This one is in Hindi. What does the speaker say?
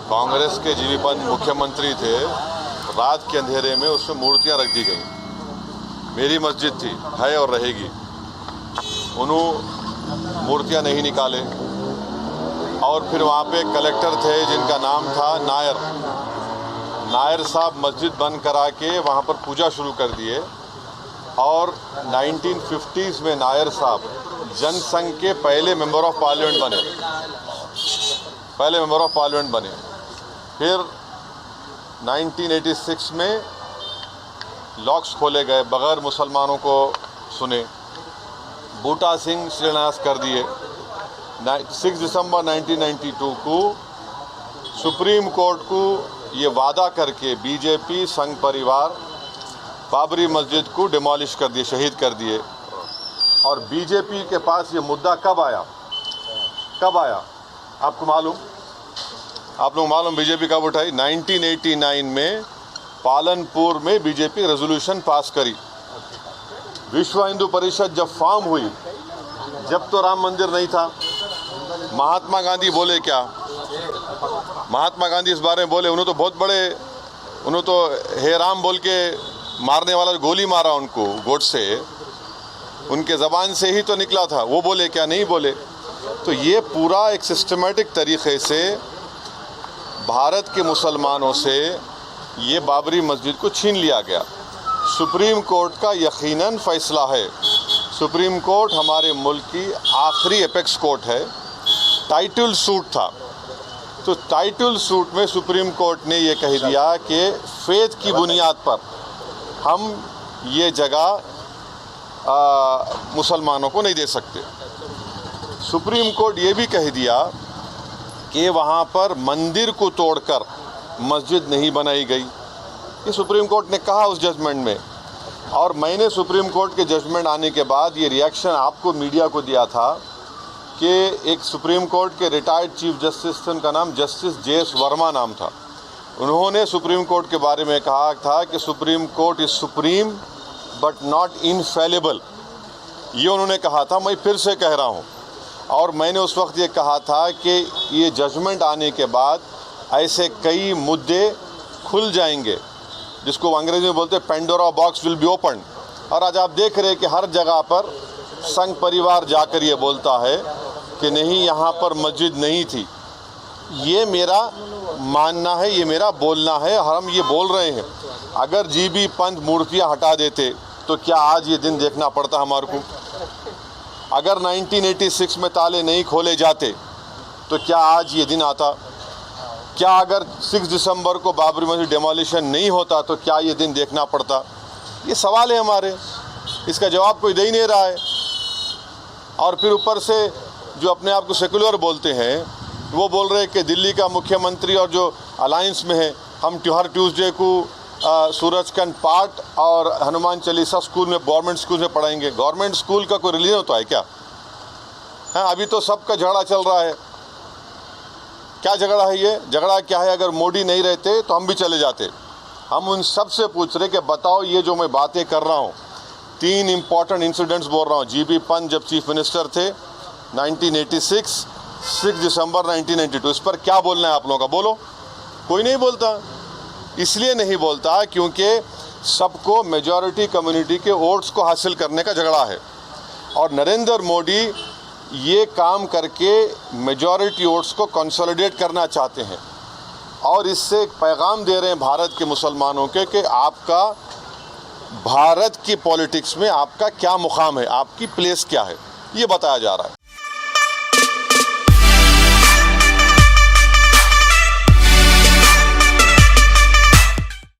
कांग्रेस के जीवी पंत मुख्यमंत्री थे, रात के अंधेरे में उसमें मूर्तियां रख दी गई। मेरी मस्जिद थी, है और रहेगी। उन्होंने मूर्तियां नहीं निकाले और फिर वहाँ पे कलेक्टर थे जिनका नाम था नायर साहब मस्जिद बंद करा के वहाँ पर पूजा शुरू कर दिए और 1950s में नायर साहब जनसंघ के पहले मेंबर ऑफ पार्लियामेंट बने। फिर 1986 में लॉक्स खोले गए, बगैर मुसलमानों को सुने। बूटा सिंह शिलान्यास कर दिए। 6 दिसंबर 1992 को सुप्रीम कोर्ट को ये वादा करके बीजेपी संघ परिवार बाबरी मस्जिद को डिमोलिश कर दिए, शहीद कर दिए। और बीजेपी के पास ये मुद्दा कब आया आपको मालूम? आप लोग मालूम बीजेपी कब उठाई? 1989 में पालनपुर में बीजेपी रेजोल्यूशन पास करी। विश्व हिंदू परिषद जब फॉर्म हुई, जब तो राम मंदिर नहीं था। महात्मा गांधी बोले क्या? महात्मा गांधी इस बारे में बोले, उन्होंने तो बहुत बड़े, उन्होंने तो हे राम बोल के मारने वाला गोली मारा उनको गोडसे, उनके ज़बान से ही तो निकला था। वो बोले क्या? नहीं बोले। तो ये पूरा एक सिस्टमेटिक तरीक़े से भारत के मुसलमानों से ये बाबरी मस्जिद को छीन लिया गया। सुप्रीम कोर्ट का यकीनन फ़ैसला है। सुप्रीम कोर्ट हमारे मुल्क की आखिरी एपेक्स कोर्ट है। टाइटल सूट था, तो टाइटल सूट में सुप्रीम कोर्ट ने ये कह दिया कि फेथ की बुनियाद पर हम ये जगह मुसलमानों को नहीं दे सकते। सुप्रीम कोर्ट ये भी कह दिया कि वहाँ पर मंदिर को तोड़कर मस्जिद नहीं बनाई गई। ये सुप्रीम कोर्ट ने कहा उस जजमेंट में। और मैंने सुप्रीम कोर्ट के जजमेंट आने के बाद ये रिएक्शन आपको मीडिया को दिया था कि एक सुप्रीम कोर्ट के रिटायर्ड चीफ जस्टिस थे, उनका नाम जस्टिस जे.एस. वर्मा नाम था। उन्होंने सुप्रीम कोर्ट के बारे में कहा था कि supreme court is supreme but not infallible. ये उन्होंने कहा था, मैं फिर से कह रहा हूँ। और मैंने उस वक्त ये कहा था कि ये जजमेंट आने के बाद ऐसे कई मुद्दे खुल जाएंगे, जिसको अंग्रेजी में बोलते हैं Pandora box will be open. और आज आप देख रहे हैं कि हर जगह पर संघ परिवार जाकर ये बोलता है कि नहीं, यहाँ पर मस्जिद नहीं थी। ये मेरा मानना है, ये मेरा बोलना है, हम ये बोल रहे हैं। अगर जीबी पंत मूर्तियाँ हटा देते तो क्या आज ये दिन देखना पड़ता हमारे को? अगर 1986 में ताले नहीं खोले जाते तो क्या आज ये दिन आता? क्या अगर 6 दिसंबर को बाबरी मस्जिद डिमोलिशन नहीं होता तो क्या ये दिन देखना पड़ता? ये सवाल है हमारे, इसका जवाब कोई दे ही नहीं रहा है। और फिर ऊपर से जो अपने आप को सेकुलर बोलते हैं, वो बोल रहे हैं कि दिल्ली का मुख्यमंत्री और जो अलायंस में है, हम हर ट्यूसडे को सूरजकंड पाठ और हनुमान चालीसा स्कूल में, गवर्नमेंट स्कूल में पढ़ाएंगे। गवर्नमेंट स्कूल का कोई रिलीजन होता है क्या? हाँ, अभी तो सबका झगड़ा चल रहा है। क्या झगड़ा है ये? झगड़ा क्या है? अगर मोदी नहीं रहते तो हम भी चले जाते। हम उन सब से पूछ रहे कि बताओ, ये जो मैं बातें कर रहा हूँ, 3 इम्पॉर्टेंट इंसिडेंट्स बोल रहा हूँ। जीबी पंत जब चीफ मिनिस्टर थे 1986, 6 दिसंबर 1992, इस पर क्या बोलना है आप लोगों का? बोलो। कोई नहीं बोलता। इसलिए नहीं बोलता क्योंकि सबको मेजॉरिटी कम्युनिटी के वोट्स को हासिल करने का झगड़ा है। और नरेंद्र मोदी ये काम करके मेजॉरिटी वोट्स को कंसोलिडेट करना चाहते हैं और इससे एक पैगाम दे रहे हैं भारत के मुसलमानों के कि आपका भारत की पॉलिटिक्स में आपका क्या मुकाम है, आपकी प्लेस क्या है, ये बताया जा रहा है।